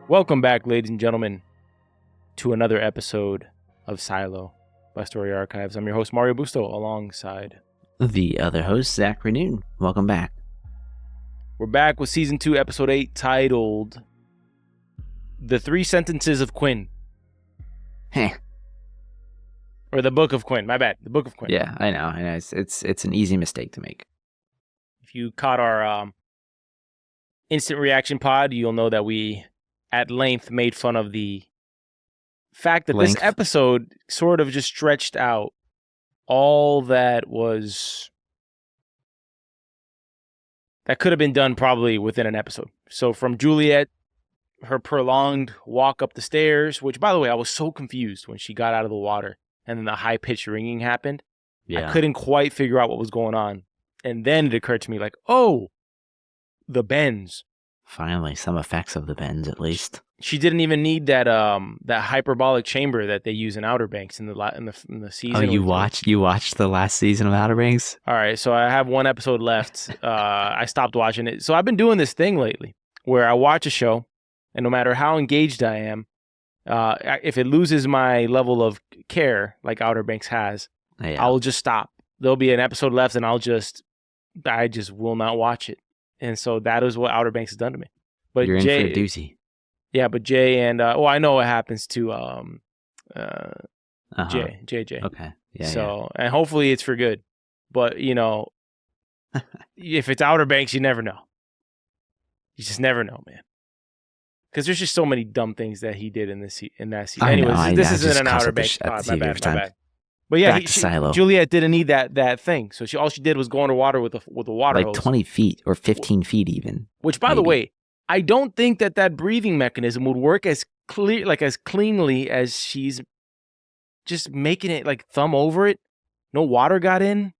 Welcome back, ladies and gentlemen, to another episode of Silo by Story Archives. I'm your host, Mario Busto, alongside the other host, Zachary Newton. Welcome back. We're back with Season 2, Episode 8, titled The Three Sentences of Quinn. Heh. Or the Book of Quinn. My bad. The Book of Quinn. Yeah, I know. It's an easy mistake to make. If you caught our instant reaction pod, you'll know that we at length made fun of the fact that this episode sort of just stretched out all that could have been done probably within an episode. So from Juliet, her prolonged walk up the stairs, which, by the way, I was so confused when she got out of the water and then the high-pitched ringing happened. Yeah. I couldn't quite figure out what was going on. And then it occurred to me like, oh, the bends. Finally, some effects of the bends, at least. She didn't even need that hyperbolic chamber that they use in Outer Banks in the season. Oh, you watched the last season of Outer Banks? All right, so I have one episode left. I stopped watching it. So I've been doing this thing lately where I watch a show, and no matter how engaged I am, if it loses my level of care, like Outer Banks has, I'll just stop. There'll be an episode left, and I just will not watch it. And so that is what Outer Banks has done to me. But you're Jay, in for a doozy. Yeah, but Jay and I know what happens to JJ. Okay. Yeah. So and hopefully it's for good. But if it's Outer Banks, you never know. You just never know, man. Because there's just so many dumb things that he did in that season. Anyways, this isn't an Outer Banks pod. My bad. But yeah, Juliet didn't need that thing. So all she did was go underwater with a water hose. Like 20 feet or 15 feet even. Which, by the way, I don't think that breathing mechanism would work as cleanly as she's just making it like thumb over it. No water got in.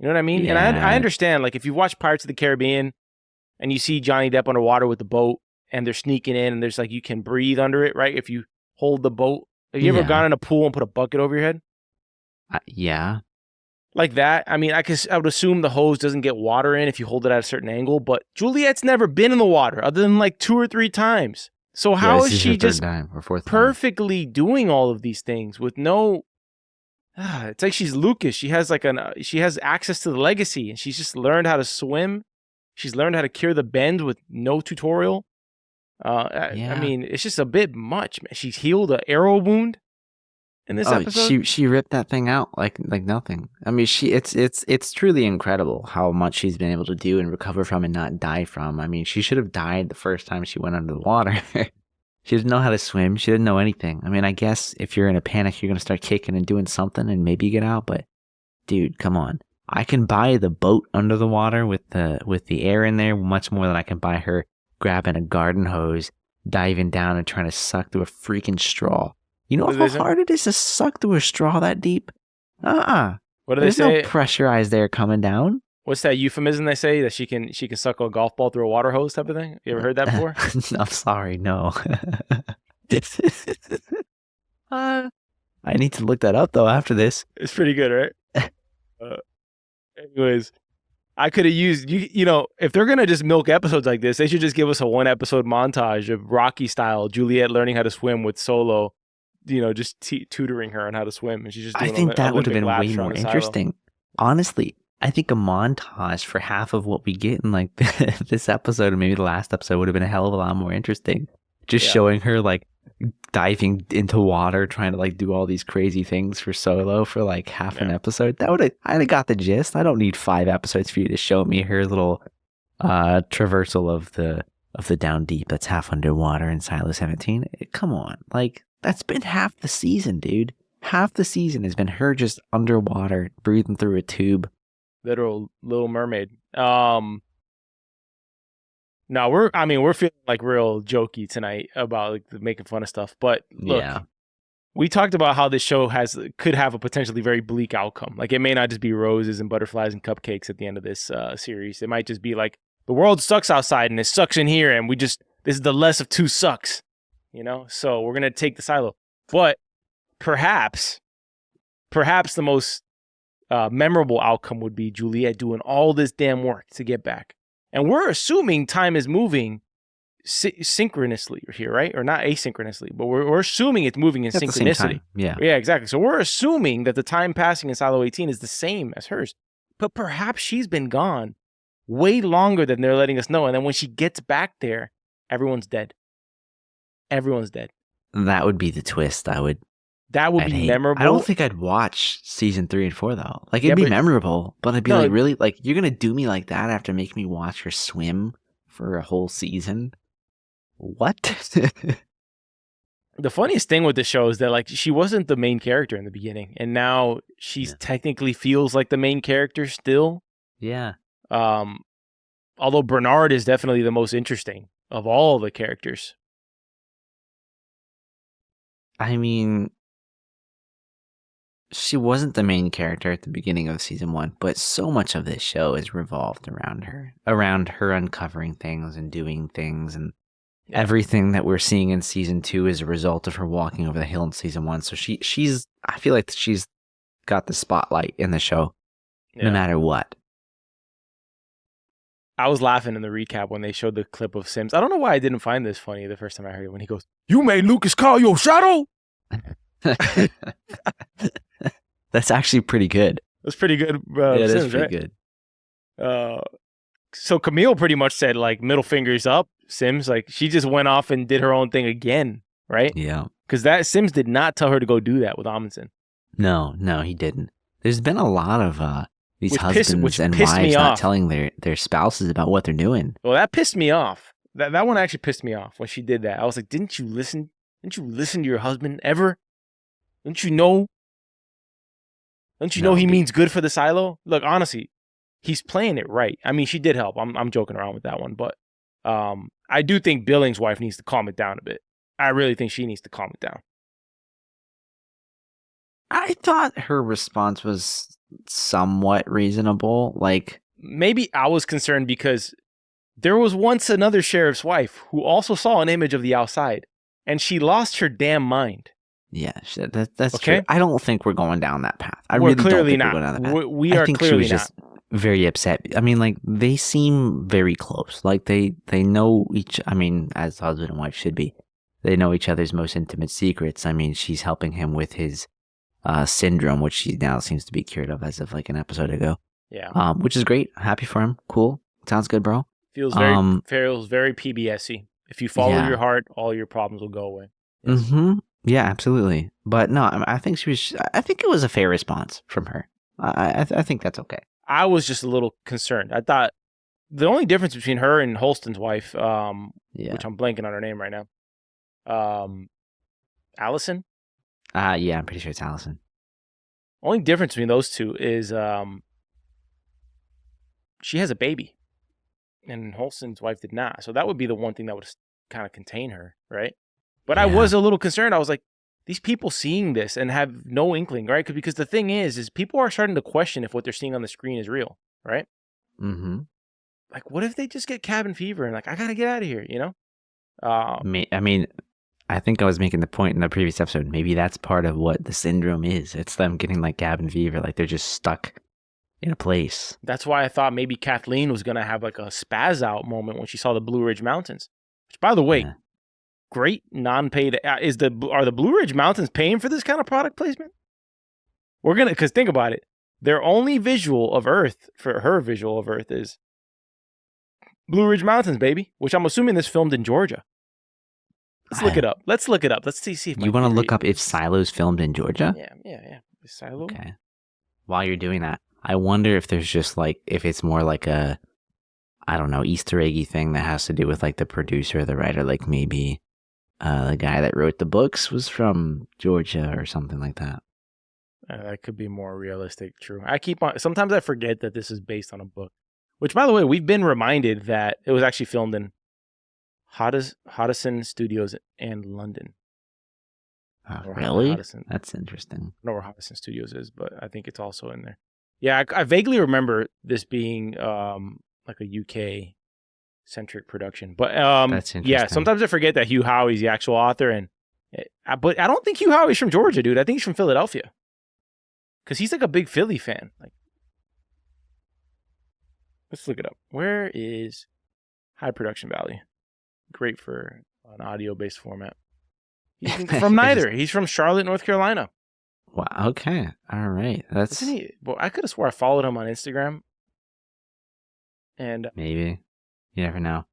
You know what I mean? Yeah. And I understand, like if you watch Pirates of the Caribbean and you see Johnny Depp underwater with the boat and they're sneaking in and there's like you can breathe under it, right? If you hold the boat. Have you ever gone in a pool and put a bucket over your head? Yeah. Like that. I mean, I would assume the hose doesn't get water in if you hold it at a certain angle, but Juliet's never been in the water other than like 2 or 3 times. So how is she just perfectly doing all of these things with no... it's like she's Lucas. She has access to the legacy and she's just learned how to swim. She's learned how to cure the bends with no tutorial. I mean, it's just a bit much, man. She's healed an arrow wound. In this episode? She ripped that thing out like nothing. I mean, it's truly incredible how much she's been able to do and recover from and not die from. I mean, she should have died the first time she went under the water. She didn't know how to swim. She didn't know anything. I mean, I guess if you're in a panic, you're gonna start kicking and doing something, and maybe you get out. But dude, come on! I can buy the boat under the water with the air in there much more than I can buy her grabbing a garden hose, diving down, and trying to suck through a freaking straw. You know how hard it is to suck through a straw that deep? What do There's they say? No pressurized air coming down. What's that euphemism they say that she can suck a golf ball through a water hose type of thing? You ever heard that before? I'm sorry, no. I need to look that up though after this. It's pretty good, right? Anyways, I could have used if they're gonna just milk episodes like this, they should just give us a 1-episode montage of Rocky style Juliet learning how to swim with Solo. Just tutoring her on how to swim, and she's just doing I think that would have been way more interesting. Honestly, I think a montage for half of what we get in like this episode, and maybe the last episode, would have been a hell of a lot more interesting. Just showing her like diving into water, trying to like do all these crazy things for Solo for like half an episode. I'd have got the gist. I don't need 5 episodes for you to show me her little traversal of the down deep that's half underwater in Silo 17. Come on, like. That's been half the season, dude. Half the season has been her just underwater, breathing through a tube. Literal Little Mermaid. No, we're feeling like real jokey tonight about like making fun of stuff. But look, we talked about how this show could have a potentially very bleak outcome. Like it may not just be roses and butterflies and cupcakes at the end of this series. It might just be like the world sucks outside and it sucks in here, and this is the less of 2 sucks. So we're going to take the silo. But perhaps the most memorable outcome would be Juliet doing all this damn work to get back. And we're assuming time is moving synchronously here, right? Or not asynchronously, but we're assuming it's moving in At the same synchronicity. time. Yeah. Yeah, exactly. So we're assuming that the time passing in Silo 18 is the same as hers. But perhaps she's been gone way longer than they're letting us know. And then when she gets back there, everyone's dead. Everyone's dead. That would be the twist. That would be memorable. I don't think I'd watch season 3 and 4 though. Like it'd be memorable, but I'd be like, really? Like you're gonna do me like that after making me watch her swim for a whole season? What? The funniest thing with the show is that like she wasn't the main character in the beginning, and now she's technically feels like the main character still. Yeah. Although Bernard is definitely the most interesting of all the characters. I mean, she wasn't the main character at the beginning of season 1, but so much of this show is revolved around her uncovering things and doing things, and everything that we're seeing in season 2 is a result of her walking over the hill in season 1. So she's I feel like she's got the spotlight in the show, no matter what. I was laughing in the recap when they showed the clip of Sims. I don't know why I didn't find this funny the first time I heard it when he goes, "You made Lucas call your shadow?" That's actually pretty good. That's pretty good. Yeah, Sims, that's pretty good. So Camille pretty much said like middle fingers up, Sims. Like she just went off and did her own thing again, right? Yeah. Because that Sims did not tell her to go do that with Amundsen. No, he didn't. There's been a lot of these husbands and wives not telling their spouses about what they're doing. Well, that pissed me off. That one actually pissed me off when she did that. I was like, didn't you listen? Didn't you listen to your husband ever? Don't you know? Don't you know he means good for the silo? Look, honestly, he's playing it right. I mean, she did help. I'm joking around with that one, but I do think Billings' wife needs to calm it down a bit. I really think she needs to calm it down. I thought her response was somewhat reasonable. Like, maybe I was concerned because there was once another sheriff's wife who also saw an image of the outside, and she lost her damn mind. Yeah, that's okay. True. I don't think we're going down that path. I we're really clearly don't think not. we're going down that path. We are I think clearly she was just very upset. I mean, like they seem very close. Like they know each. I mean, as husband and wife should be. They know each other's most intimate secrets. I mean, she's helping him with his syndrome, which he now seems to be cured of as of like an episode ago. Yeah. Which is great. Happy for him. Cool. Sounds good, bro. Feels very PBS-y. If you follow your heart, all your problems will go away. Yes. Mm-hmm. Yeah, absolutely. But no, I think I think it was a fair response from her. I think that's okay. I was just a little concerned. I thought the only difference between her and Holston's wife, which I'm blanking on her name right now, Allison? Yeah, I'm pretty sure it's Allison. Only difference between those two is she has a baby, and Holston's wife did not. So that would be the one thing that would kind of contain her, right? But I was a little concerned. I was like, these people seeing this and have no inkling, right? Because the thing is people are starting to question if what they're seeing on the screen is real, right? Mm-hmm. Like, what if they just get cabin fever and like, I gotta get out of here, you know? I mean, I think I was making the point in the previous episode. Maybe that's part of what the syndrome is. It's them getting like cabin fever, like they're just stuck in a place. That's why I thought maybe Kathleen was gonna have like a spaz out moment when she saw the Blue Ridge Mountains. Which, by the way, great non-paid. Are the Blue Ridge Mountains paying for this kind of product placement? Because think about it. Their only visual of Earth, for her visual of Earth, is Blue Ridge Mountains, baby. Which I'm assuming this filmed in Georgia. Let's look it up. Let's see if you want to look up if Silo's filmed in Georgia. Yeah. Silo. Okay. While you're doing that, I wonder if there's just like if it's more like a, I don't know, Easter eggy thing that has to do with like the producer or the writer, like maybe the guy that wrote the books was from Georgia or something like that. That could be more realistic. True. Sometimes I forget that this is based on a book. Which, by the way, we've been reminded that it was actually filmed in Hodgson Studios in London. Really? That's interesting. I don't know where Hodgson Studios is, but I think it's also in there. Yeah, I vaguely remember this being like a UK centric production. But that's interesting. Yeah, sometimes I forget that Hugh Howey's the actual author, but I don't think Hugh Howey's from Georgia, dude. I think he's from Philadelphia. Because he's like a big Philly fan. Like, let's look it up. Where is high production value? great for an audio-based format. He's from neither. He's from Charlotte, North Carolina. Wow. Okay. All right. That's. Isn't he? Well, I could have swore I followed him on Instagram. And maybe. You never know.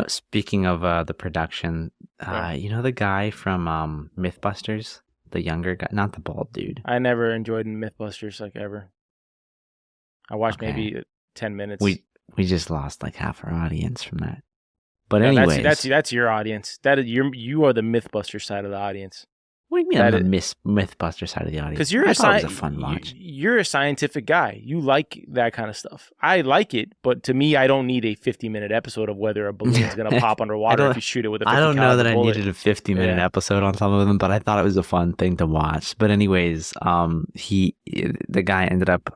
Speaking of the production, the guy from Mythbusters, the younger guy, not the bald dude. I never enjoyed Mythbusters ever. I watched maybe 10 minutes. We just lost like half our audience from that. But anyways, that's your audience. You are the Mythbuster side of the audience. What do you mean I'm the Mythbuster side of the audience? Because it was a fun watch. You're a scientific guy. You like that kind of stuff. I like it, but to me, I don't need a 50-minute episode of whether a balloon is going to pop underwater if you shoot it with a 50 I don't know that bullet. I needed a 50-minute episode on some of them, but I thought it was a fun thing to watch. But anyways, the guy ended up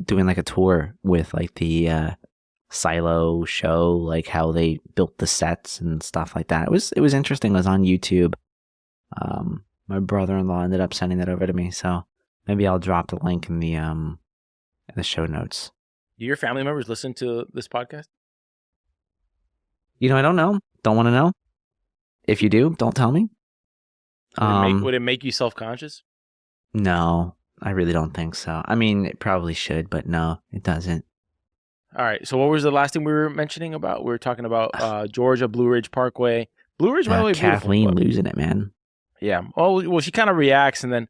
doing like a tour with like the silo show, like how they built the sets and stuff like that. It was interesting. It was on YouTube. My brother-in-law ended up sending that over to me, so maybe I'll drop the link in the show notes. Do your family members listen to this podcast? I don't know. Don't want to know. If you do, don't tell me. Would it make you self-conscious? No, I really don't think so. I mean, it probably should, but no, it doesn't. All right. So what was the last thing we were mentioning about? We were talking about Georgia, Blue Ridge Parkway. Blue Ridge, by the way, Kathleen losing it, man. Yeah. Well, she kind of reacts, and then,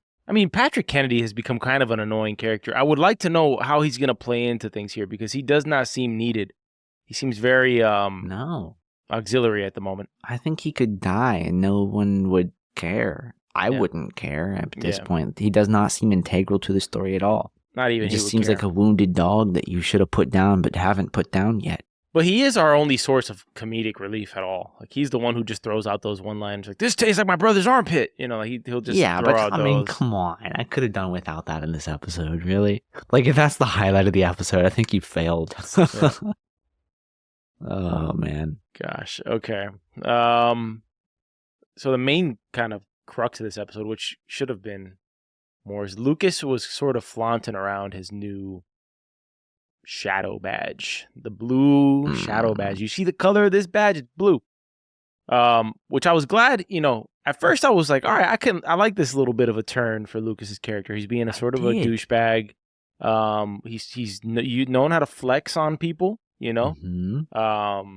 Patrick Kennedy has become kind of an annoying character. I would like to know how he's going to play into things here, because he does not seem needed. He seems very auxiliary at the moment. I think he could die, and no one would care. I wouldn't care at this point. He does not seem integral to the story at all. Not even he just seems like a wounded dog that you should have put down, but haven't put down yet. But he is our only source of comedic relief at all. Like, he's the one who just throws out those one-liners, like, this tastes like my brother's armpit. He'll just throw out those. I mean, come on. I could have done without that in this episode, really. Like, if that's the highlight of the episode, I think you failed. Yeah. Oh, man. Gosh, okay. So the main kind of crux of this episode, which should have been more, is Lucas was sort of flaunting around his new shadow badge, the blue shadow badge. You see the color of this badge? It's blue. Which I was glad, at first I was like, all right, I like this little bit of a turn for Lucas's character. He's being a sort of a douchebag. He's known how to flex on people, Mm-hmm.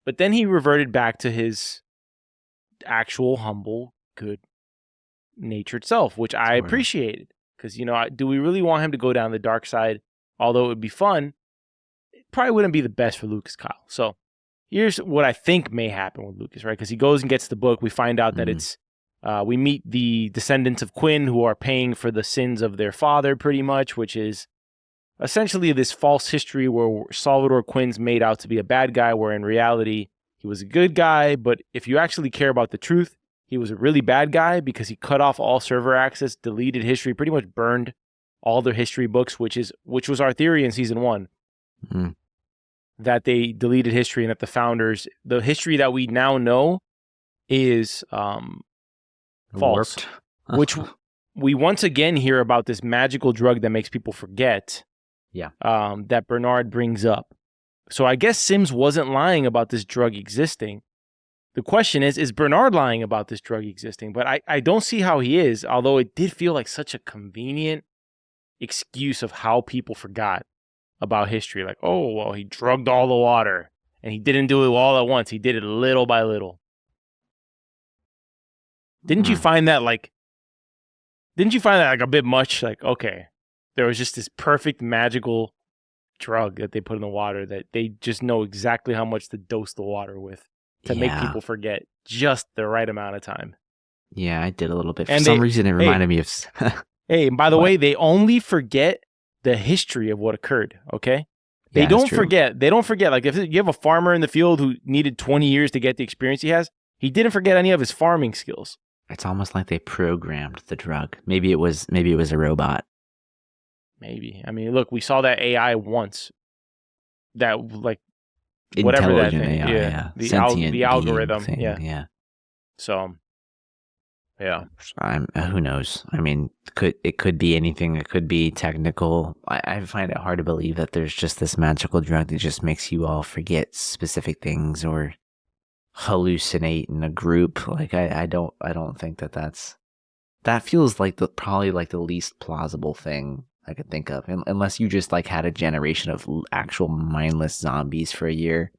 But then he reverted back to his actual humble, good natured self, which I appreciated, because, do we really want him to go down the dark side? Although it would be fun, it probably wouldn't be the best for Lucas Kyle. So here's what I think may happen with Lucas, right? Because he goes and gets the book. We find out that it's, we meet the descendants of Quinn, who are paying for the sins of their father, pretty much, which is essentially this false history where Salvador Quinn's made out to be a bad guy, where in reality, he was a good guy. But if you actually care about the truth, he was a really bad guy, because he cut off all server access, deleted history, pretty much burned all their history books, which was our theory in season 1, that they deleted history, and that the founders, the history that we now know is false, which we once again hear about this magical drug that makes people forget. Yeah. That Bernard brings up. So I guess Sims wasn't lying about this drug existing. The question is Bernard lying about this drug existing? But I don't see how he is, although it did feel like such a convenient excuse of how people forgot about history. Like, oh, well, he drugged all the water, and he didn't do it all at once. He did it little by little. Didn't you find that like a bit much? Like, okay, there was just this perfect magical drug that they put in the water that they just know exactly how much to dose the water with to make people forget just the right amount of time. Yeah, I did a little bit. For some reason, it reminded me of... Hey, and by the way, they only forget the history of what occurred, okay? They don't forget. They don't forget. Like, if you have a farmer in the field who needed 20 years to get the experience he has, he didn't forget any of his farming skills. It's almost like they programmed the drug. Maybe it was a robot. Maybe. I mean, look, we saw that AI once. That, like, whatever that thing. AI, The algorithm. Thing, yeah. So... yeah. Who knows? I mean, it could be anything. It could be technical. I find it hard to believe that there's just this magical drug that just makes you all forget specific things, or hallucinate in a group. Like I don't think that feels like probably like the least plausible thing I could think of, unless you just like had a generation of actual mindless zombies for a year.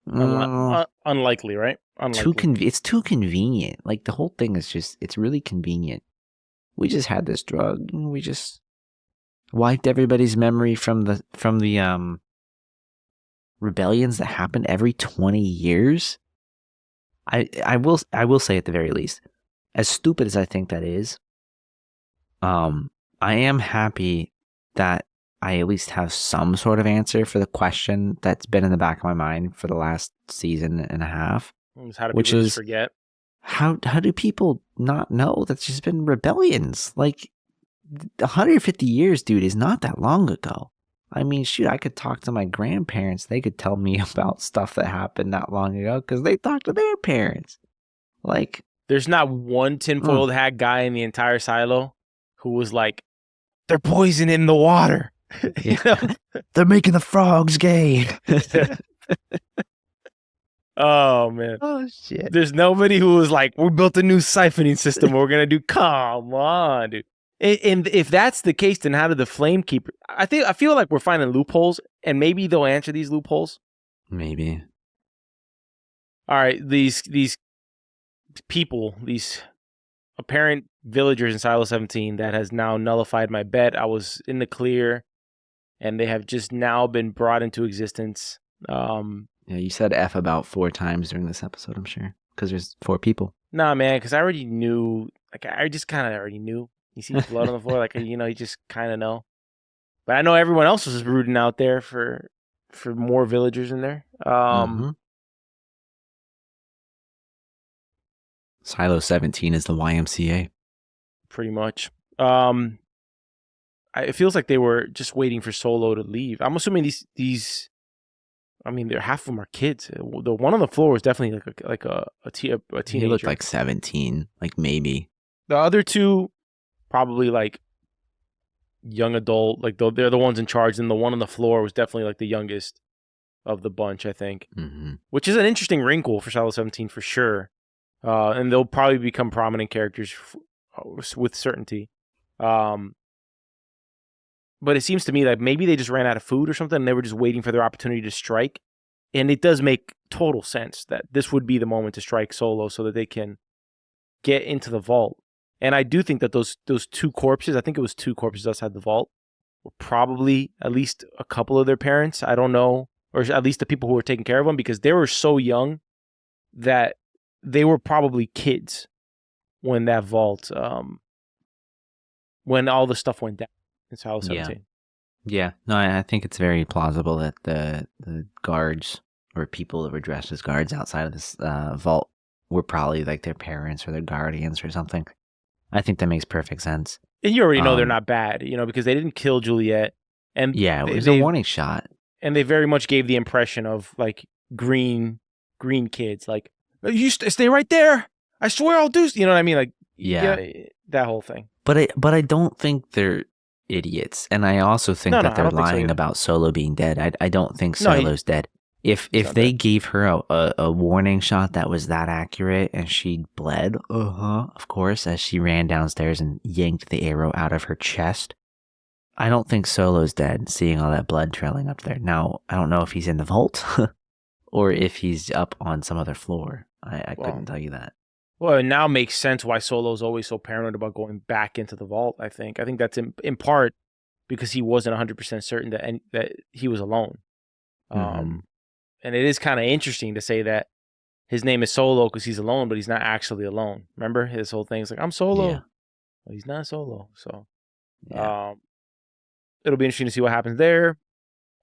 Unlikely, right? Unlikely. It's too convenient. Like the whole thing is just, it's really convenient. We just had this drug and we just wiped everybody's memory from the rebellions that happened every 20 years. I will say at the very least, as stupid as I think that is, I am happy that I at least have some sort of answer for the question that's been in the back of my mind for the last season and a half. How do people just forget? How do people not know that there's been rebellions? Like 150 years, dude, is not that long ago. I mean, shoot, I could talk to my grandparents. They could tell me about stuff that happened not long ago because they talked to their parents. Like, there's not one tinfoiled hat guy in the entire silo who was like, they're poisoning the water. You know? They're making the frogs gay. Oh, man. Oh, shit. There's nobody who was like, we built a new siphoning system. We're going to do, come on, dude. And if that's the case, then how did the Flamekeeper? I feel like we're finding loopholes, and maybe they'll answer these loopholes. Maybe. All right, these people, these apparent villagers in Silo 17 that has now nullified my bet. I was in the clear, and they have just now been brought into existence. Yeah, you said F about 4 times during this episode, I'm sure, because there's 4 people. Nah, man, because I already knew. Like, I just kind of already knew. You see blood on the floor, like, you know, you just kind of know. But I know everyone else was rooting out there for more villagers in there. Silo 17 is the YMCA. Pretty much. It feels like they were just waiting for Solo to leave. I'm assuming these. I mean, half of them are kids. The one on the floor was definitely like a teenager. He looked like 17, like maybe. The other 2, probably like young adult. Like they're the ones in charge, and the one on the floor was definitely like the youngest of the bunch, I think. Mm-hmm. Which is an interesting wrinkle for Silo 17 for sure. And they'll probably become prominent characters with certainty. But it seems to me like maybe they just ran out of food or something, and they were just waiting for their opportunity to strike. And it does make total sense that this would be the moment to strike Solo so that they can get into the vault. And I do think that those 2 corpses, I think it was 2 corpses outside the vault, were probably at least a couple of their parents. I don't know, or at least the people who were taking care of them, because they were so young that they were probably kids when that vault, when all the stuff went down in Silo 17. Yeah. No, I think it's very plausible that the guards or people that were dressed as guards outside of this vault were probably like their parents or their guardians or something. I think that makes perfect sense. And you already know they're not bad, you know, because they didn't kill Juliet. And yeah, it was a warning shot. And they very much gave the impression of like green kids, like, you stay right there. I swear I'll do. You know what I mean? Like, yeah, that whole thing. But I don't think they're idiots, and I also think that they're lying about Solo being dead. I don't think Solo's dead. If they gave her a warning shot that was that accurate and she bled, of course, as she ran downstairs and yanked the arrow out of her chest, I don't think Solo's dead. Seeing all that blood trailing up there. Now I don't know if he's in the vault or if he's up on some other floor. I couldn't tell you that. Well, it now makes sense why Solo's always so paranoid about going back into the vault, I think. I think that's in part because he wasn't 100% certain that he was alone. And it is kind of interesting to say that his name is Solo because he's alone, but he's not actually alone. Remember? His whole thing's like, I'm Solo. Yeah. Well, he's not Solo. So it'll be interesting to see what happens there.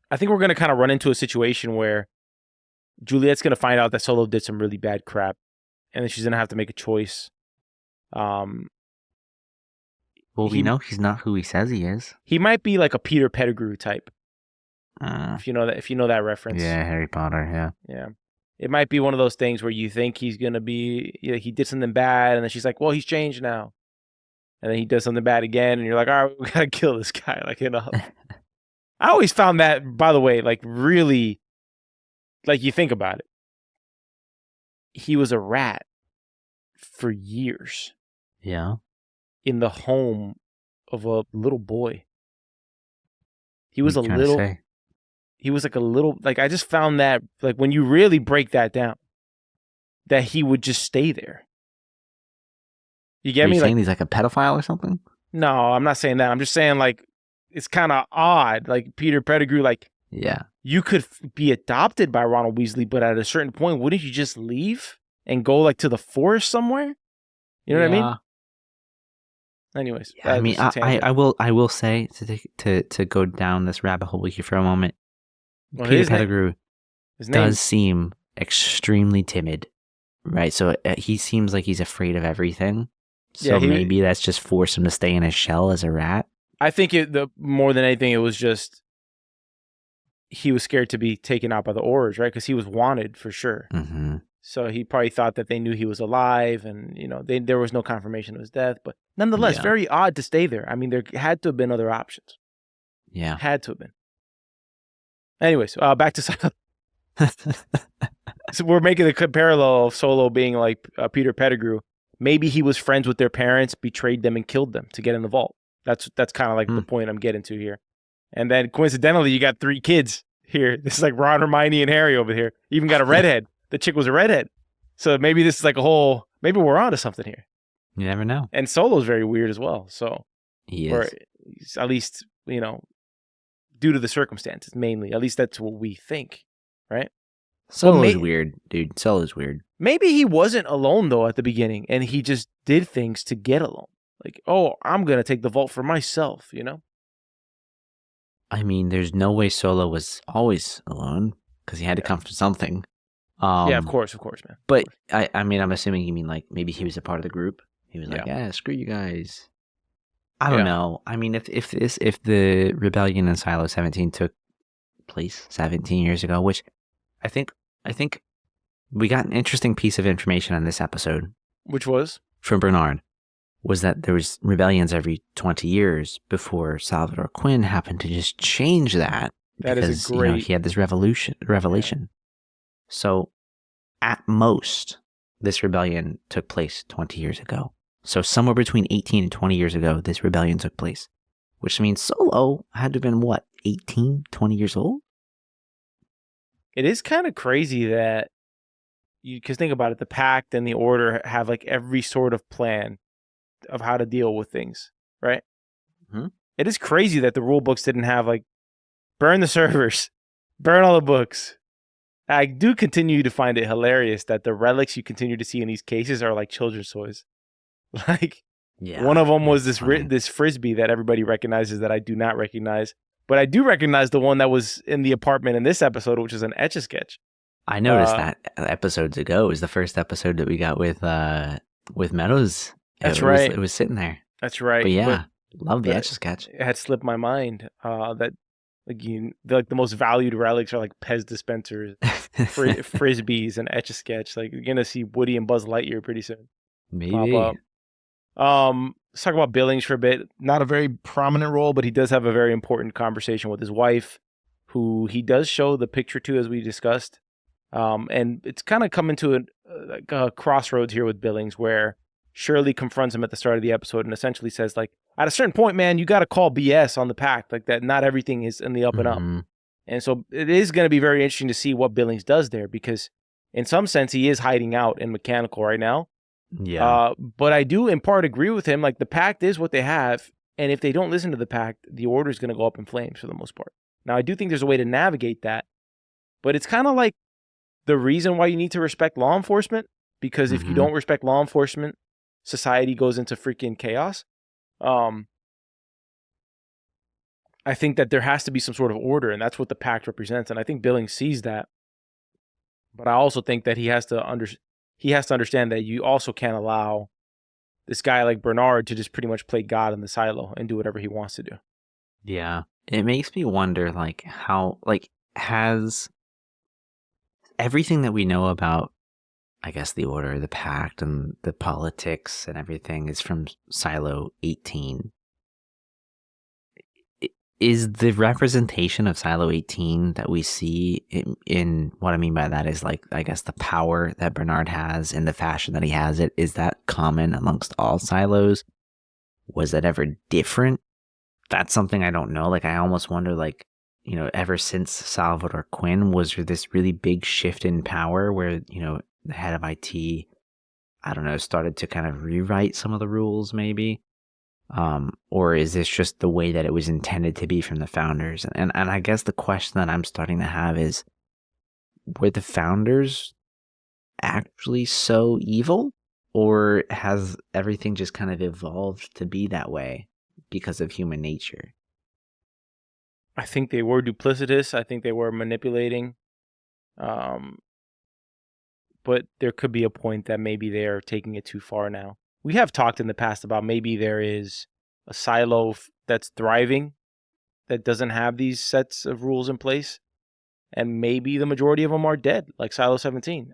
I think we're going to kind of run into a situation where Juliet's going to find out that Solo did some really bad crap, and then she's going to have to make a choice. Well, we know he's not who he says he is. He might be like a Peter Pettigrew type. If you know that reference. Yeah, Harry Potter, yeah. Yeah. It might be one of those things where you think he's going to be, he did something bad, and then she's like, well, he's changed now. And then he does something bad again, and you're like, all right, we got to kill this guy. Like, you know. I always found that, by the way, like really, like you think about it. he was a rat for years. Yeah. In the home of a little boy. He was What are you trying to say? He was like a little, like, I just found that, like, when you really break that down, that he would just stay there. You get me? Saying he's like a pedophile or something? No, I'm not saying that. I'm just saying, like, it's kind of odd. Like, Peter Pettigrew, like, yeah, you could be adopted by Ronald Weasley, but at a certain point, wouldn't you just leave and go, like, to the forest somewhere? You know what I mean? Anyways, yeah, I mean, I will say to go down this rabbit hole with you for a moment. Well, Peter Pettigrew does seem extremely timid, right? So he seems like he's afraid of everything. So maybe that's just forced him to stay in his shell as a rat. I think more than anything, it was just he was scared to be taken out by the Aurors, right? Because he was wanted for sure. Mm-hmm. So he probably thought that they knew he was alive, and there was no confirmation of his death. But nonetheless, very odd to stay there. I mean, there had to have been other options. Yeah, had to have been. Anyways, back to Silo. So we're making the parallel of Solo being like Peter Pettigrew. Maybe he was friends with their parents, betrayed them, and killed them to get in the vault. That's kind of like the point I'm getting to here. And then coincidentally, you got 3 kids here. This is like Ron, Hermione, and Harry over here. You even got a redhead. The chick was a redhead. So maybe this is like maybe we're onto something here. You never know. And Solo's very weird as well. So he is. Or at least, due to the circumstances, mainly. At least that's what we think, right? Solo's weird, dude. Solo's weird. Maybe he wasn't alone, though, at the beginning, and he just did things to get alone. Like, oh, I'm going to take the vault for myself, I mean, there's no way Solo was always alone, because he had to come from something. Yeah, of course, man. But, I mean, I'm assuming you mean, like, maybe he was a part of the group. He was like, yeah, screw you guys. I don't know. I mean, if the rebellion in Silo 17 took place 17 years ago, which I think we got an interesting piece of information on this episode. Which was? From Bernard. Was that there was rebellions every 20 years before Salvador Quinn happened to just change that. That because, is a great... he had this revelation. Yeah. So, at most, this rebellion took place 20 years ago. So, somewhere between 18 and 20 years ago, this rebellion took place. Which means Solo had to have been, 18, 20 years old? It is kind of crazy that because think about it, the Pact and the Order have like every sort of plan of how to deal with things, right? Mm-hmm. It is crazy that the rule books didn't have like burn the servers, burn all the books. I do continue to find it hilarious that the relics you continue to see in these cases are like children's toys. Like one of them was this frisbee that everybody recognizes that I do not recognize. But I do recognize the one that was in the apartment in this episode, which is an Etch-a-Sketch. I noticed that episodes ago. It was the first episode that we got with Meadows. That's right. It was sitting there. That's right. But love the Etch-a-Sketch. It had slipped my mind that the most valued relics are like Pez dispensers, frisbees, and Etch-a-Sketch. Like you're gonna see Woody and Buzz Lightyear pretty soon. Maybe. Pop up. Let's talk about Billings for a bit. Not a very prominent role, but he does have a very important conversation with his wife, who he does show the picture to, as we discussed. And it's kind of coming to a crossroads here with Billings, where Shirley confronts him at the start of the episode and essentially says, like, at a certain point, man, you got to call BS on the Pact. Like that, not everything is in the up and up. And so it is going to be very interesting to see what Billings does there, because in some sense, he is hiding out in mechanical right now. Yeah. But I do in part agree with him. Like the Pact is what they have. And if they don't listen to the Pact, the Order is going to go up in flames for the most part. Now, I do think there's a way to navigate that. But it's kind of like the reason why you need to respect law enforcement. Because if you don't respect law enforcement, society goes into freaking chaos. I think that there has to be some sort of order. And that's what the Pact represents. And I think Billings sees that. But I also think that he has to understand that you also can't allow this guy like Bernard to just pretty much play God in the silo and do whatever he wants to do. Yeah. It makes me wonder, like, how, like, has everything that we know about, I guess, the Order, the Pact, and the politics and everything is from Silo 18. is the representation of Silo 18 that we see in what I mean by that is like, I guess the power that Bernard has in the fashion that he has it, is that common amongst all silos? Was that ever different? That's something I don't know. Like, I almost wonder, like, you know, ever since Salvador Quinn, was there this really big shift in power where, you know, the head of IT, I don't know, started to kind of rewrite some of the rules maybe? Or is this just the way that it was intended to be from the founders? And I guess the question that I'm starting to have is, were the founders actually so evil? Or has everything just kind of evolved to be that way because of human nature? I think they were duplicitous. I think they were manipulating. But there could be a point that maybe they are taking it too far now. We have talked in the past about maybe there is a silo that's thriving that doesn't have these sets of rules in place, and maybe the majority of them are dead, like Silo 17.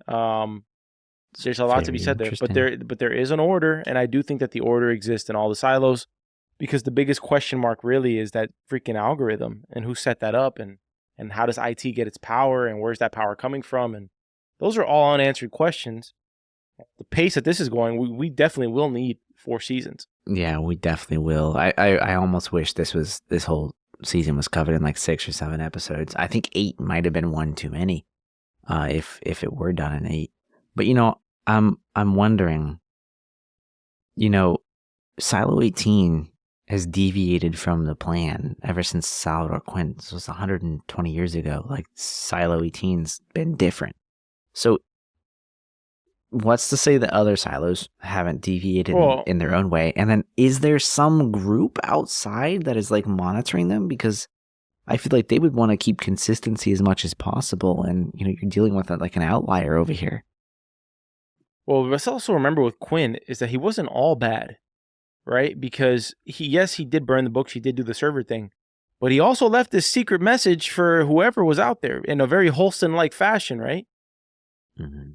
There's a lot to be said there, but there is an order, and I do think that the order exists in all the silos, because the biggest question mark really is that freaking algorithm and who set that up, and how does IT get its power, and where's that power coming from, and those are all unanswered questions. The pace that this is going, we definitely will need 4 seasons. Yeah, we definitely will. I almost wish this whole season was covered in like 6 or 7 episodes. I think 8 might have been one too many, if it were done in 8. But you know, I'm wondering, you know, Silo 18 has deviated from the plan ever since Salvador Quinn. This was 120 years ago. Like, Silo 18's been different. So what's to say that other silos haven't deviated in their own way? And then is there some group outside that is like monitoring them? Because I feel like they would want to keep consistency as much as possible. And, you know, you're dealing with like an outlier over here. Well, let's also remember with Quinn is that he wasn't all bad, right? Because he did burn the books. He did do the server thing, but he also left this secret message for whoever was out there in a very Holston-like fashion, right? Mm-hmm.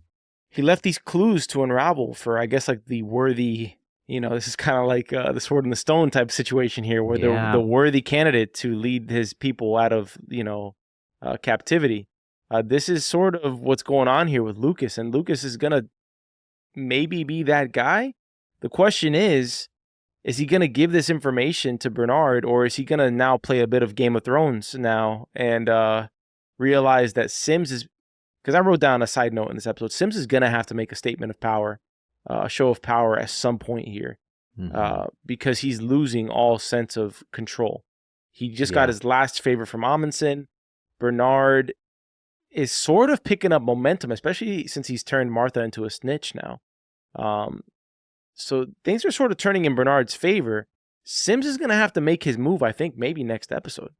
He left these clues to unravel for, I guess, like the worthy, you know, this is kind of like the sword and the stone type situation here, where the worthy candidate to lead his people out of, you know, captivity. This is sort of what's going on here with Lucas, and Lucas is going to maybe be that guy. The question is he going to give this information to Bernard, or is he going to now play a bit of Game of Thrones now and realize that Sims is, because I wrote down a side note in this episode, Sims is going to have to make a statement of power, a show of power at some point here, because he's losing all sense of control. He just got his last favor from Amundsen. Bernard is sort of picking up momentum, especially since he's turned Martha into a snitch now. So things are sort of turning in Bernard's favor. Sims is going to have to make his move, I think, maybe next episode.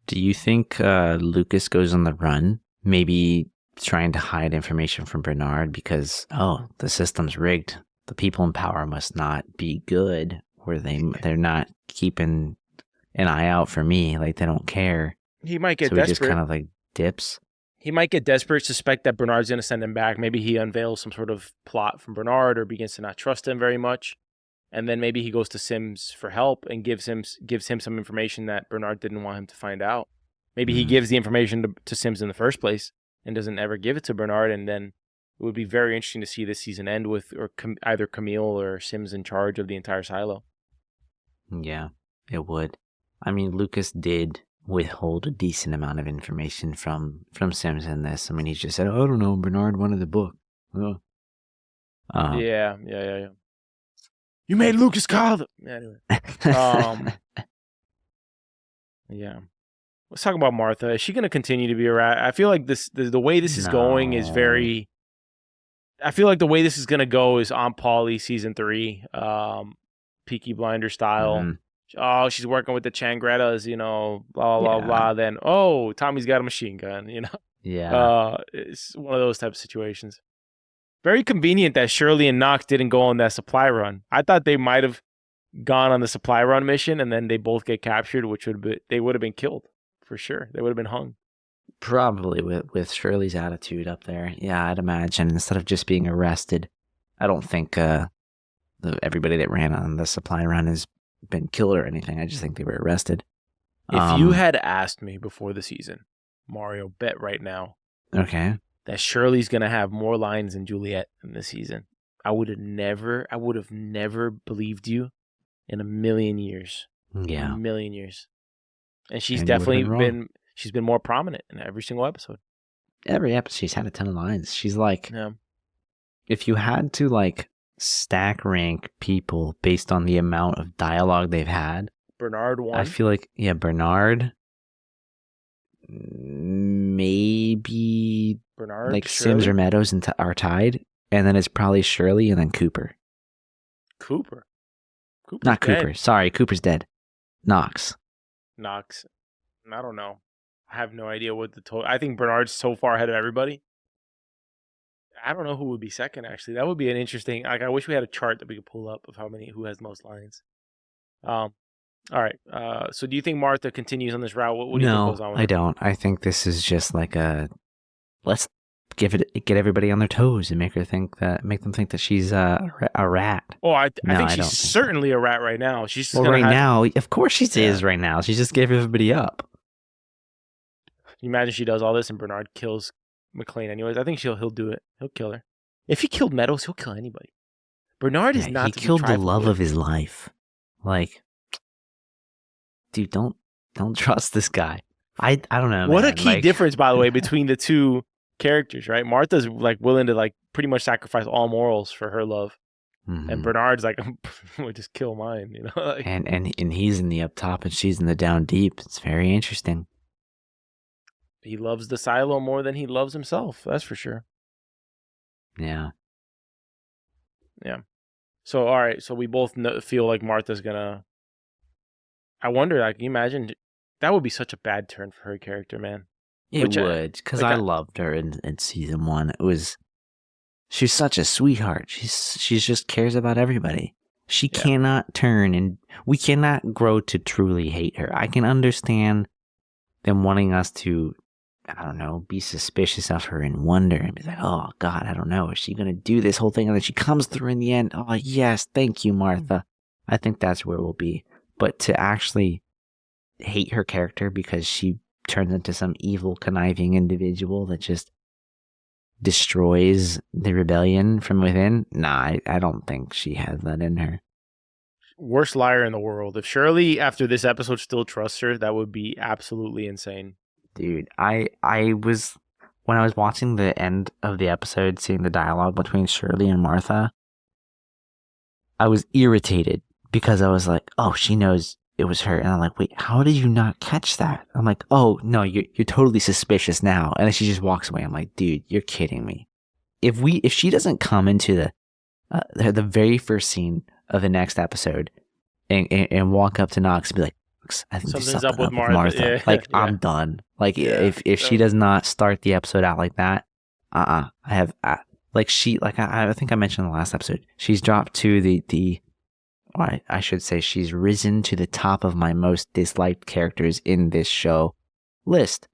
Do you think Lucas goes on the run? Maybe trying to hide information from Bernard because, the system's rigged. The people in power must not be good, or they're not keeping an eye out for me. Like, they don't care. He might get desperate. So he just kind of like dips. He might get desperate, suspect that Bernard's going to send him back. Maybe he unveils some sort of plot from Bernard, or begins to not trust him very much. And then maybe he goes to Sims for help and gives him some information that Bernard didn't want him to find out. Maybe he gives the information to Sims in the first place and doesn't ever give it to Bernard. And then it would be very interesting to see this season end with either Camille or Sims in charge of the entire silo. Yeah, it would. I mean, Lucas did withhold a decent amount of information from Sims in this. I mean, he just said, I don't know, Bernard wanted the book. Yeah. You made Lucas call them. Anyway. Yeah. Let's talk about Martha. Is she going to continue to be a rat? I feel like the way this is going is very... I feel like the way this is going to go is on Pauly season 3, Peaky Blinder style. Mm-hmm. Oh, she's working with the Changrettas, you know, blah, blah. Then, Tommy's got a machine gun, you know? Yeah. It's one of those type of situations. Very convenient that Shirley and Knox didn't go on that supply run. I thought they might have gone on the supply run mission and then they both get captured, they would have been killed for sure. They would have been hung. Probably with Shirley's attitude up there. Yeah, I'd imagine instead of just being arrested. I don't think everybody that ran on the supply run has been killed or anything. I just think they were arrested. If you had asked me before the season, Mario, bet right now, okay, that Shirley's gonna have more lines than Juliet in this season, I would have never believed you in a million years. Yeah, a million years. And she's definitely been more prominent in every single episode. Every episode, she's had a ton of lines. She's like, if you had to like stack rank people based on the amount of dialogue they've had, Bernard won. I feel like, Bernard, maybe Bernard, like Shirley? Sims or Meadows are tied, and then it's probably Shirley and then Cooper. Cooper's not dead. Cooper. Sorry, Cooper's dead. Knox. I don't know. I have no idea what the total. I think Bernard's so far ahead of everybody. I don't know who would be second. Actually, that would be an interesting. Like, I wish we had a chart that we could pull up of who has most lines. All right. So, do you think Martha continues on this route? What do you think goes on with I don't. I think this is just like let's get everybody on their toes and make them think that she's a rat. Oh, I think she's certainly a rat right now. She's just now. Of course, she is right now. She just gave everybody up. Can you imagine she does all this and Bernard kills McLean anyways? I think he'll do it. He'll kill her. If he killed Meadows, he'll kill anybody. Bernard is not. He killed the love of his life. Like, dude, don't trust this guy. I don't know. What a key difference, by the way, between the two characters, right? Martha's like willing to like pretty much sacrifice all morals for her love, and Bernard's like, "We'll just kill mine," you know. Like, and he's in the up top and she's in the down deep. It's very interesting. He loves the silo more than he loves himself. That's for sure. Yeah. So, all right. So we both feel like Martha's gonna. I wonder. Like, can you imagine? That would be such a bad turn for her character, man. It would, because I loved her in season 1. She's such a sweetheart. She just cares about everybody. She cannot turn, and we cannot grow to truly hate her. I can understand them wanting us to, I don't know, be suspicious of her and wonder and be like, oh God, I don't know, is she gonna do this whole thing? And then she comes through in the end. Oh yes, thank you, Martha. I think that's where we'll be. But to actually hate her character because she turns into some evil, conniving individual that just destroys the rebellion from within, nah, I don't think she has that in her. Worst liar in the world. If Shirley, after this episode, still trusts her, that would be absolutely insane. Dude, I was, when I was watching the end of the episode, seeing the dialogue between Shirley and Martha, I was irritated because I was like, oh, she knows it was her. And I'm like, wait, how did you not catch that? I'm like, oh, no, you're totally suspicious now. And then she just walks away. I'm like, dude, you're kidding me. If she doesn't come into the very first scene of the next episode and walk up to Knox and be like, I think something's up with Martha. Yeah, like, I'm done. Like, if she does not start the episode out like that, I think I mentioned in the last episode, she's dropped to I should say she's risen to the top of my most disliked characters in this show list.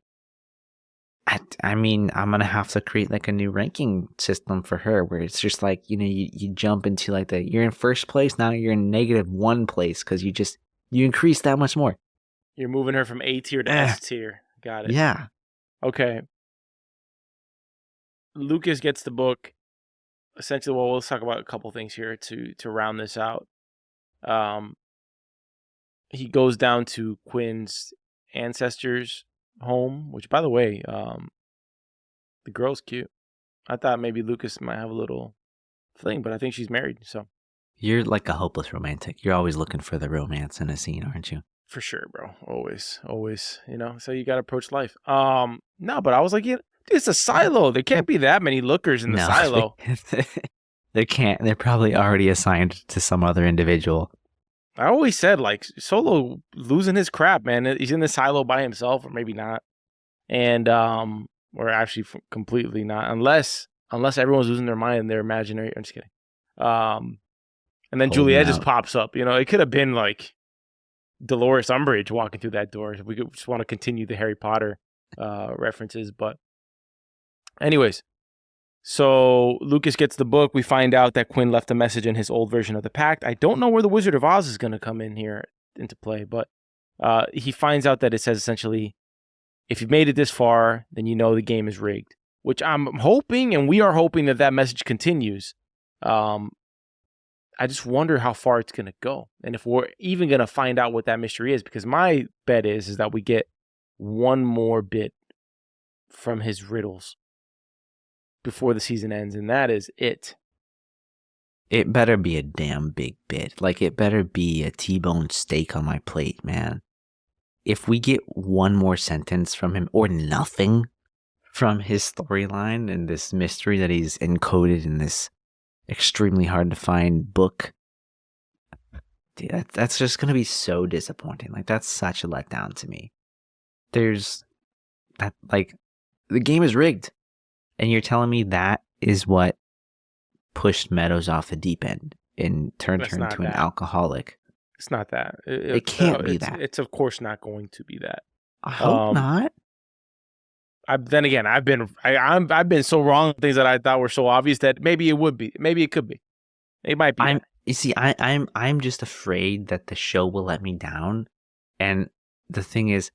I mean, I'm going to have to create like a new ranking system for her where it's just like, you know, you jump into like you're in first place, now you're in -1 place because you increase that much more. You're moving her from A tier to S tier. Got it. Yeah. Okay. Lucas gets the book. Essentially, well, let's talk about a couple things here to round this out. He goes down to Quinn's ancestors' home, which, by the way, the girl's cute. I thought maybe Lucas might have a little fling, but I think she's married, so. You're like a hopeless romantic. You're always looking for the romance in a scene, aren't you? For sure, bro. Always, you know, so you got to approach life. No, but I was like, yeah, it's a silo. There can't be that many lookers in the silo. They can't. They're probably already assigned to some other individual. I always said, like, Solo losing his crap, man. He's in the silo by himself, or maybe not. And, or actually completely not, unless everyone's losing their mind and they're imaginary. I'm just kidding. And then Juliet just pops up. You know, it could have been like Dolores Umbridge walking through that door. We could just want to continue the Harry Potter references, but anyways. So Lucas gets the book. We find out that Quinn left a message in his old version of the Pact. I don't know where the Wizard of Oz is going to come in here into play, but he finds out that it says essentially, if you've made it this far, then you know the game is rigged. Which I'm hoping, and we are hoping that message continues. I just wonder how far it's going to go. And if we're even going to find out what that mystery is. Because my bet is that we get one more bit from his riddles before the season ends. And that is it. It better be a damn big bit. Like, it better be a T-bone steak on my plate, man. If we get one more sentence from him or nothing from his storyline and this mystery that he's encoded in this extremely hard to find book, dude, that's just going to be so disappointing. Like, that's such a letdown to me. There's that, like, the game is rigged. And you're telling me that is what pushed Meadows off the deep end and turned her into an alcoholic. It's not that. It can't be that. It's of course not going to be that. I hope not. Then again, I've been so wrong on things that I thought were so obvious that maybe it would be. Maybe it could be. It might be. You see, I'm just afraid that the show will let me down. And the thing is,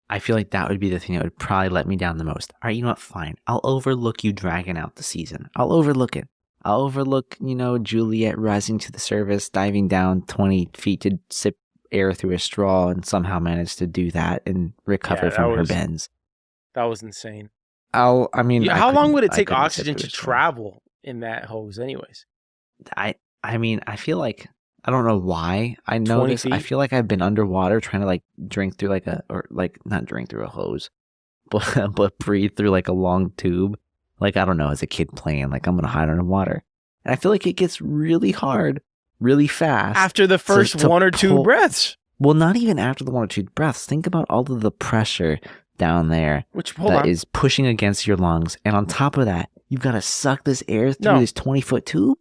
I feel like that would be the thing that would probably let me down the most. All right, you know what? Fine. I'll overlook you dragging out the season. I'll overlook it. I'll overlook, Juliet rising to the surface, diving down 20 feet to sip air through a straw and somehow manage to do that and recover from her bends. That was insane. How long would it take oxygen to travel in that hose anyways? I feel like, I don't know why I know this. I feel like I've been underwater trying to like drink through not drink through a hose, but breathe through like a long tube. Like, I don't know, as a kid playing, like, I'm going to hide underwater. And I feel like it gets really hard, really fast. After the first one or two breaths. Well, not even after the one or two breaths. Think about all of the pressure down there is pushing against your lungs. And on top of that, you've got to suck this air through this 20-foot tube?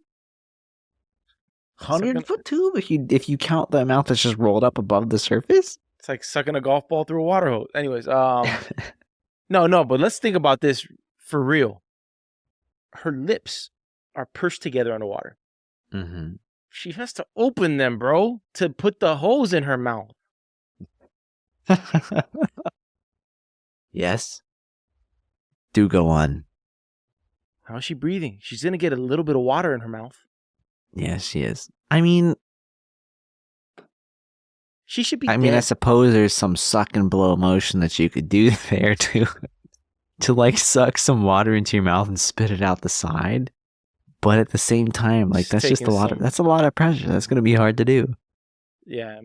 100-foot tube? If you count the amount that's just rolled up above the surface? It's like sucking a golf ball through a water hose. Anyways, no, but let's think about this for real. Her lips are pursed together underwater. Mm-hmm. She has to open them, bro, to put the hose in her mouth. Yes. Do go on. How is she breathing? She's going to get a little bit of water in her mouth. Yes, she is. I mean, she should be dead. I suppose there's some suck and blow motion that you could do there to like suck some water into your mouth and spit it out the side. But at the same time, like, that's just a lot of pressure. That's going to be hard to do. Yeah.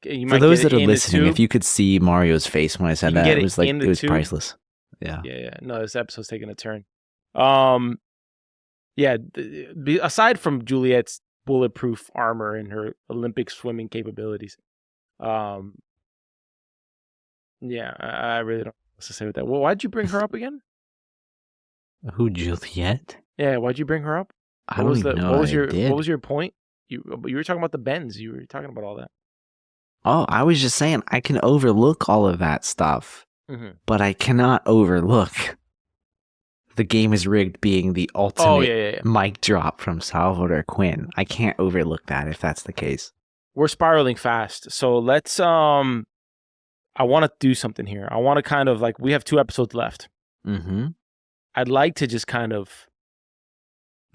For those that are listening, if you could see Mario's face when I said that, it was like, it was priceless. Yeah. Yeah. No, this episode's taking a turn. Yeah. Aside from Juliet's bulletproof armor and her Olympic swimming capabilities, yeah, I really don't know what to say with that. Well, why'd you bring her up again? Who, Juliet? Yeah, why'd you bring her up? I don't even know. What was your point? You were talking about the bends. You were talking about all that. Oh, I was just saying I can overlook all of that stuff, but I cannot overlook the game is rigged being the ultimate mic drop from Salvador Quinn. I can't overlook that if that's the case. We're spiraling fast, so let's. I want to do something here. I want to kind of like, we have 2 episodes left. Mm-hmm. I'd like to just kind of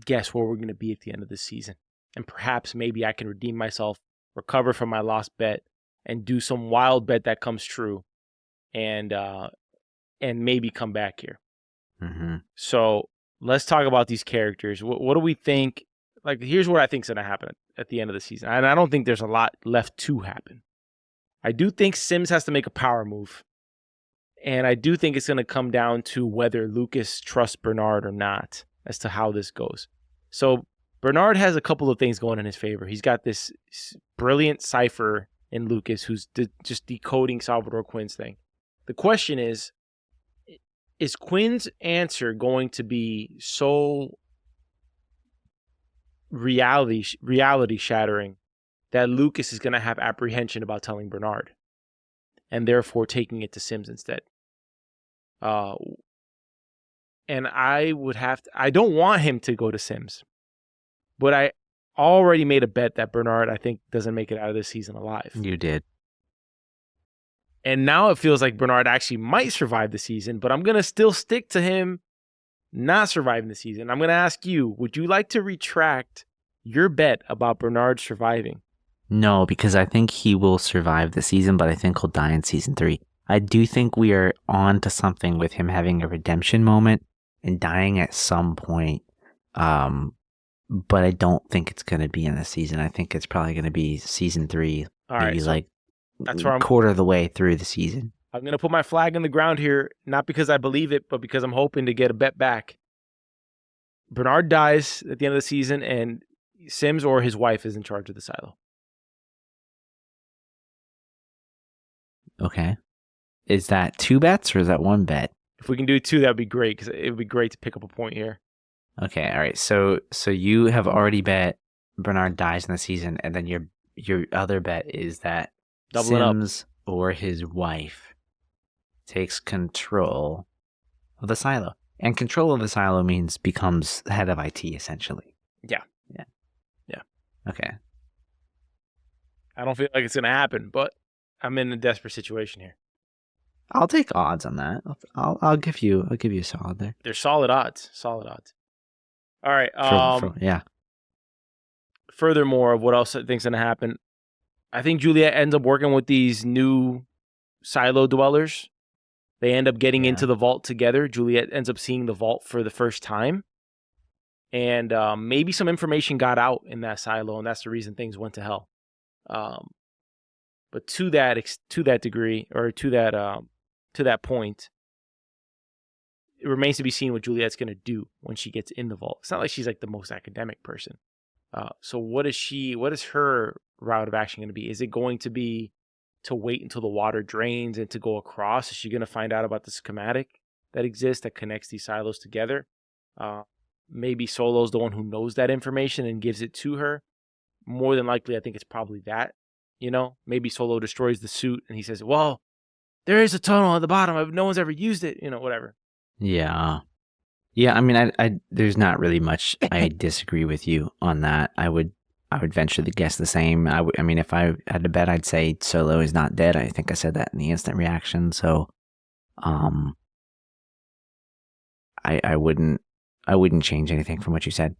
guess where we're going to be at the end of the season. And perhaps maybe I can redeem myself, recover from my lost bet, and do some wild bet that comes true. And maybe come back here. Mm-hmm. So let's talk about these characters. What do we think? Like, here's what I think is going to happen at the end of the season. And I don't think there's a lot left to happen. I do think Sims has to make a power move. And I do think it's going to come down to whether Lucas trusts Bernard or not as to how this goes. So Bernard has a couple of things going in his favor. He's got this brilliant cipher in Lucas who's just decoding Salvador Quinn's thing. The question is Quinn's answer going to be so reality shattering that Lucas is going to have apprehension about telling Bernard and therefore taking it to Sims instead? And I don't want him to go to Sims, but I already made a bet that Bernard, I think, doesn't make it out of this season alive. You did. And now it feels like Bernard actually might survive the season, but I'm going to still stick to him not surviving the season. I'm going to ask you, would you like to retract your bet about Bernard surviving? No, because I think he will survive the season, but I think he'll die in season 3. I do think we are on to something with him having a redemption moment and dying at some point. But I don't think it's going to be in the season. I think it's probably going to be season 3, maybe so like that's where I'm quarter of the way through the season. I'm going to put my flag in the ground here, not because I believe it, but because I'm hoping to get a bet back. Bernard dies at the end of the season, and Sims or his wife is in charge of the silo. Okay. Is that 2 bets or is that 1 bet? If we can do 2, that would be great, because it would be great to pick up a point here. Okay, all right. So you have already bet Bernard dies in the season, and then your other bet is that Sims or his wife takes control of the silo. And control of the silo means becomes head of IT, essentially. Yeah. Okay. I don't feel like it's going to happen, but I'm in a desperate situation here. I'll take odds on that. I'll give you a solid there. They're solid odds. All right. Yeah. Furthermore, of what else I think's going to happen, I think Juliet ends up working with these new silo dwellers. They end up getting into the vault together. Juliet ends up seeing the vault for the first time. And maybe some information got out in that silo, and that's the reason things went to hell. But to that degree, or to that point, it remains to be seen what Juliet's going to do when she gets in the vault. It's not like she's like the most academic person. So what is her route of action going to be? Is it going to be to wait until the water drains and to go across? Is she going to find out about the schematic that exists that connects these silos together? Maybe Solo's the one who knows that information and gives it to her. More than likely, I think it's probably that. Maybe Solo destroys the suit and he says, well, there is a tunnel at the bottom. No one's ever used it. Whatever. Yeah. I mean, I there's not really much I disagree with you on that. I would venture to guess the same. I mean, if I had to bet, I'd say Solo is not dead. I think I said that in the instant reaction. So, I wouldn't change anything from what you said.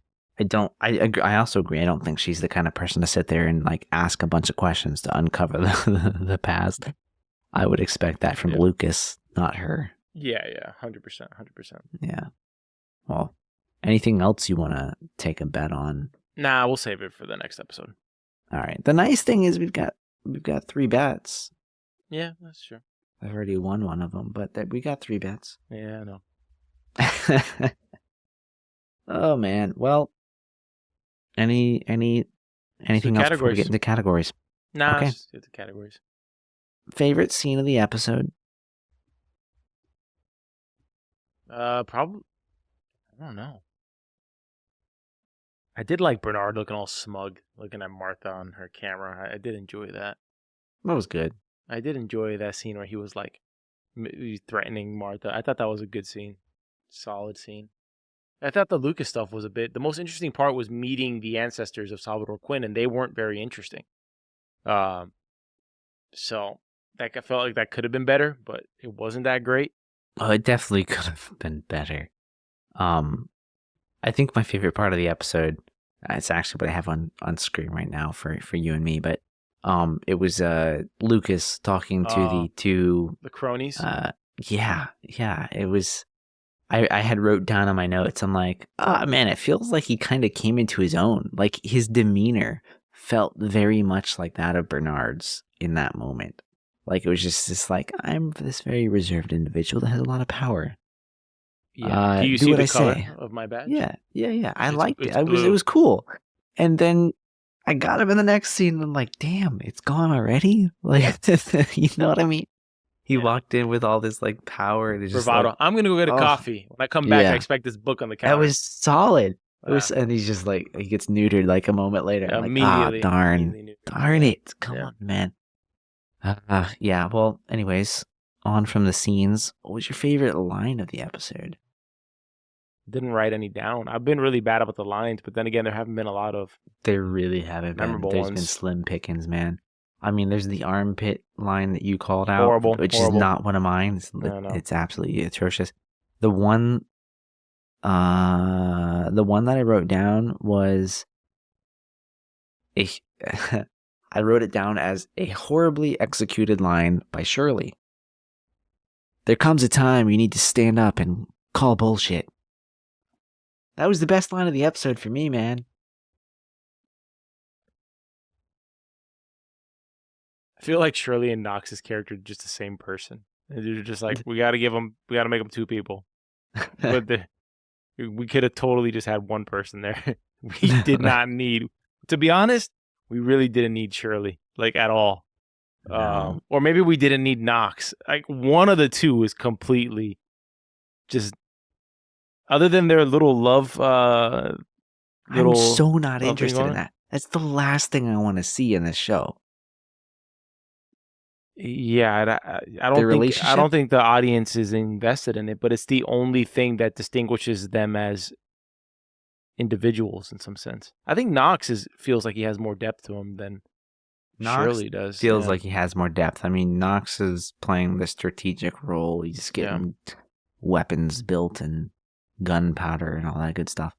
I also agree. I don't think she's the kind of person to sit there and like ask a bunch of questions to uncover the past. I would expect that from Lucas, not her. Yeah, 100%. Yeah. Well, anything else you want to take a bet on? Nah, we'll save it for the next episode. All right. The nice thing is we've got 3 bets. Yeah, that's true. I've already won one of them, but we got 3 bets. Yeah, I know. Oh man. Well, anything else before we get into categories? Nah, okay. Let's just get to categories. Favorite scene of the episode? Probably. I don't know. I did like Bernard looking all smug, looking at Martha on her camera. I did enjoy that. That was good. I did enjoy that scene where he was like threatening Martha. I thought that was a good scene. Solid scene. I thought the Lucas stuff was the most interesting part was meeting the ancestors of Salvador Quinn, and they weren't very interesting. So I felt like that could have been better, but it wasn't that great. Oh, it definitely could have been better. I think my favorite part of the episode, it's actually what I have on screen right now for you and me, but it was Lucas talking to the cronies. Yeah, it was. I had wrote down on my notes. I'm like, man, it feels like he kind of came into his own. Like his demeanor felt very much like that of Bernard's in that moment. Like it was just this like, I'm this very reserved individual that has a lot of power. Yeah. Do you see the color of my badge? Yeah. I liked it. It was cool. And then I got him in the next scene and I'm like, damn, it's gone already? Like, you know what I mean? He walked in with all this like power and just bravado. Like, I'm gonna go get a coffee. When I come back, I expect this book on the counter. That was solid. And he's just like he gets neutered like a moment later. I'm immediately. Like, darn it! Come on, man. Well, anyways, on from the scenes. What was your favorite line of the episode? Didn't write any down. I've been really bad about the lines, but then again, there haven't been a lot of. There really haven't been. Memorable There's ones. been slim pickings, man. I mean, there's the armpit line that you called out, Horrible, which horrible. is not one of mine. It's absolutely atrocious. The one that I wrote down was I wrote it down as a horribly executed line by Shirley. There comes a time you need to stand up and call bullshit. That was the best line of the episode for me, man. I feel like Shirley and Knox's character are just the same person. They're just like, we got to make them two people. But we could have totally just had one person there. We did not need, to be honest, we really didn't need Shirley, like, at all. No. Or maybe we didn't need Knox. Like, one of the two is completely just, other than their little love, I'm so not interested in that. That's the last thing I want to see in this show. Yeah, I don't think the audience is invested in it, but it's the only thing that distinguishes them as individuals in some sense. I think Knox feels like he has more depth to him than Shirley does. Feels like he has more depth. I mean, Knox is playing the strategic role. He's getting weapons built and gunpowder and all that good stuff.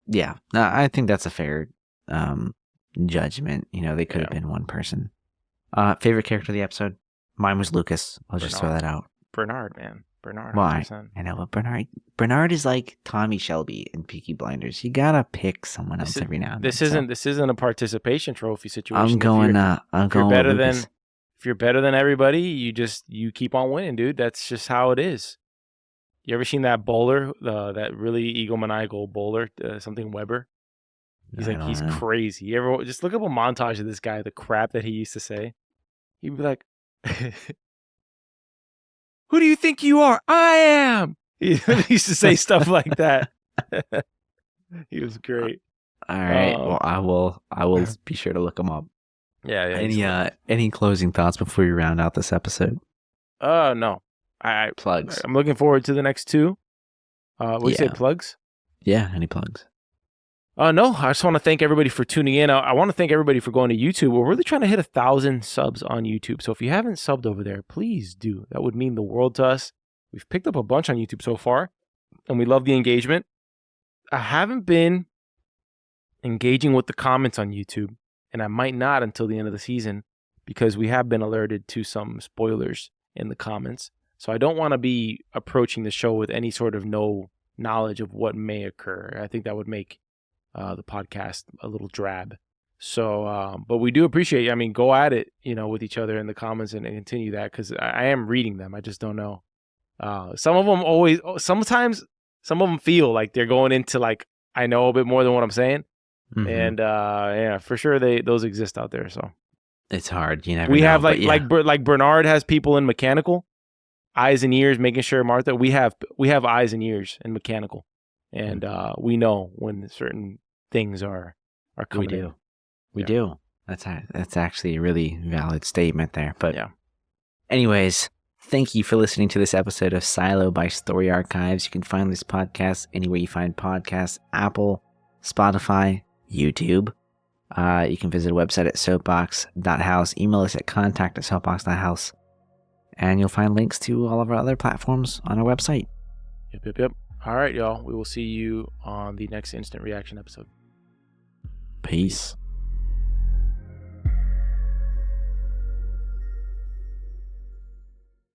Yeah, I think that's a fair judgment. You know, they could have been one person. Favorite character of the episode? Mine was Lucas. I'll just throw that out. Bernard, man. Bernard. Why? 100%. I know, but Bernard is like Tommy Shelby in Peaky Blinders. You gotta pick someone else every now and then. This isn't a participation trophy situation. I'm going better with Lucas. If you're better than everybody, you keep on winning, dude. That's just how it is. You ever seen that bowler, that really egomaniacal bowler, something Weber? He's crazy. You ever just look up a montage of this guy, the crap that he used to say? He'd be like, "Who do you think you are? I am." He used to say stuff like that. He was great. All right. Well, I will be sure to look him up. Yeah. Any closing thoughts before you round out this episode? No. Plugs. I'm looking forward to the next two. What do you say, plugs? Yeah, any plugs? No, I just want to thank everybody for tuning in. I want to thank everybody for going to YouTube. We're really trying to hit 1,000 subs on YouTube. So if you haven't subbed over there, please do. That would mean the world to us. We've picked up a bunch on YouTube so far, and we love the engagement. I haven't been engaging with the comments on YouTube, and I might not until the end of the season because we have been alerted to some spoilers in the comments. So I don't want to be approaching the show with any sort of no knowledge of what may occur. I think that would make the podcast a little drab. So, but we do appreciate, go at it, with each other in the comments and continue that because I am reading them. I just don't know. Sometimes some of them feel like they're going into like, I know a bit more than what I'm saying. Mm-hmm. And for sure those exist out there. So it's hard. You never we know, have like Bernard has people in mechanical, eyes and ears, making sure Martha, we have eyes and ears in mechanical. And we know when certain things are coming. We do. That's actually a really valid statement there. But anyways, thank you for listening to this episode of Silo by Story Archives. You can find this podcast anywhere you find podcasts: Apple, Spotify, YouTube. You can visit our website at soapbox.house. Email us at contact@soapbox.house. And you'll find links to all of our other platforms on our website. Yep. All right, y'all. We will see you on the next Instant Reaction episode. Peace.